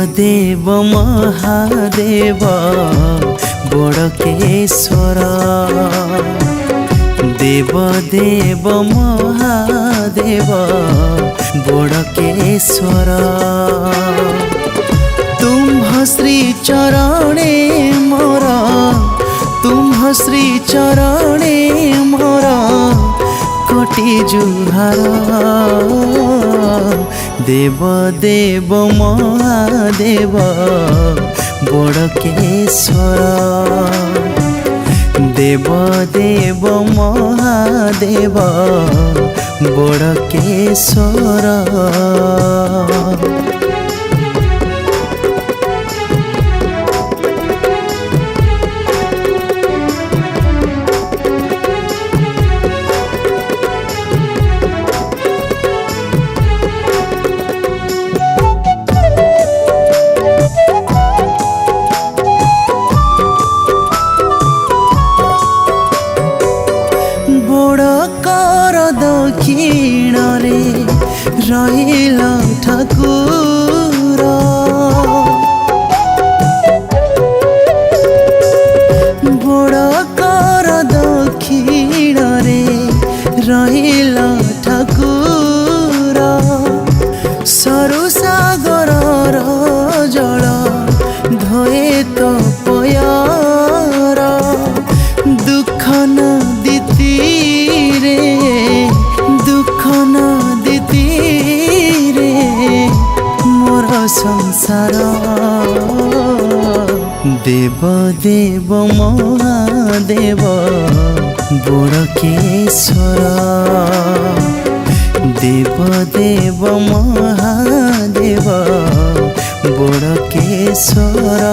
देव महादेव बड़केश्वर देव देव महादेव बड़केश्वर तुम्ह श्री चरणे मोर तुम्ह श्री चरणे मोर कोटि जुहार देव देव महादेव बड़केश्वर देव देव महादेव बड़केश्वर दक्षिण रे रहिल ठाकुर बड़ कर दक्षिण रे रहिल ठाकुर सरु सागर जल धोए तो पयार दुख नदी तीरे दुख नदी तीरे मोर संसार देव देव महादेव बड़केश्वर देव देव महादेव बड़केश्वर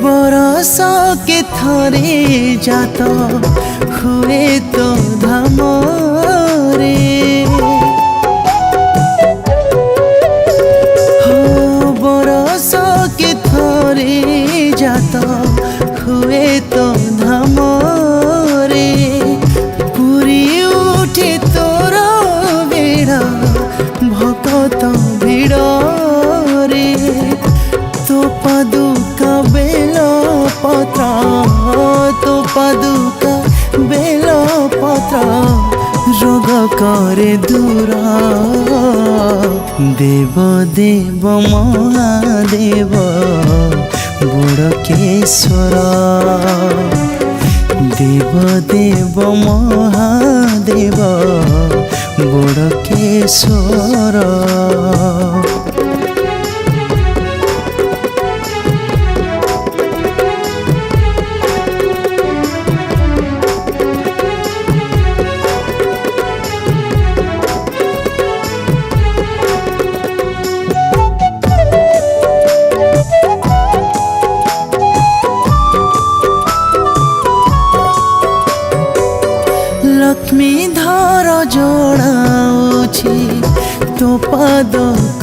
बरस के थरे जात हुए तो धाम रे हो बरस के थरे जात हुए तो धाम रे पूरी उठे तोर बेड़ा भक्त भिड़ रे तो पादुका बेल पत्र तो पादुका बेल पत्र रोग करे दूर देव देव महादेव बड़केश्वर देव देव महादेव बड़केश्वर लक्ष्मी धर जोड़ाऊछि तो पाद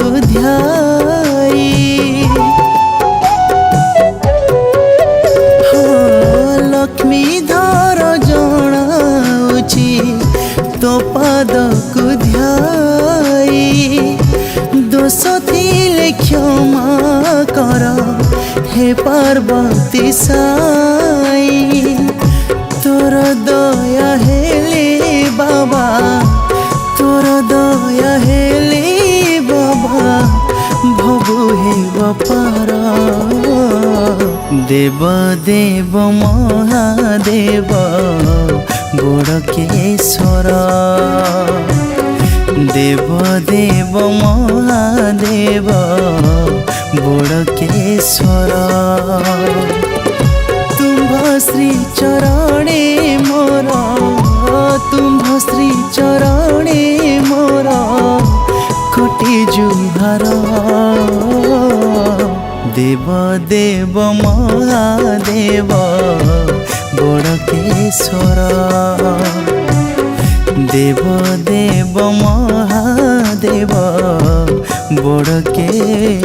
को ध्याई लक्ष्मी धर जोड़ाऊछि तो पाद को ध्याई दोष थिले क्षमा कर हे पार्वती साई तोर दया हेले बाबा तोर दया हेले बाबा भबु हे बापार देव देव महादेव बड़केश्वर देव देव महादेव बड़केश्वर तुम्ह श्री चरणे मोर तुम्ह श्री चरणे मोर कोटि जुहार देव देव महादेव বড়কেশ্বর দেব দেব মহাদেব বড়কেশ্বর।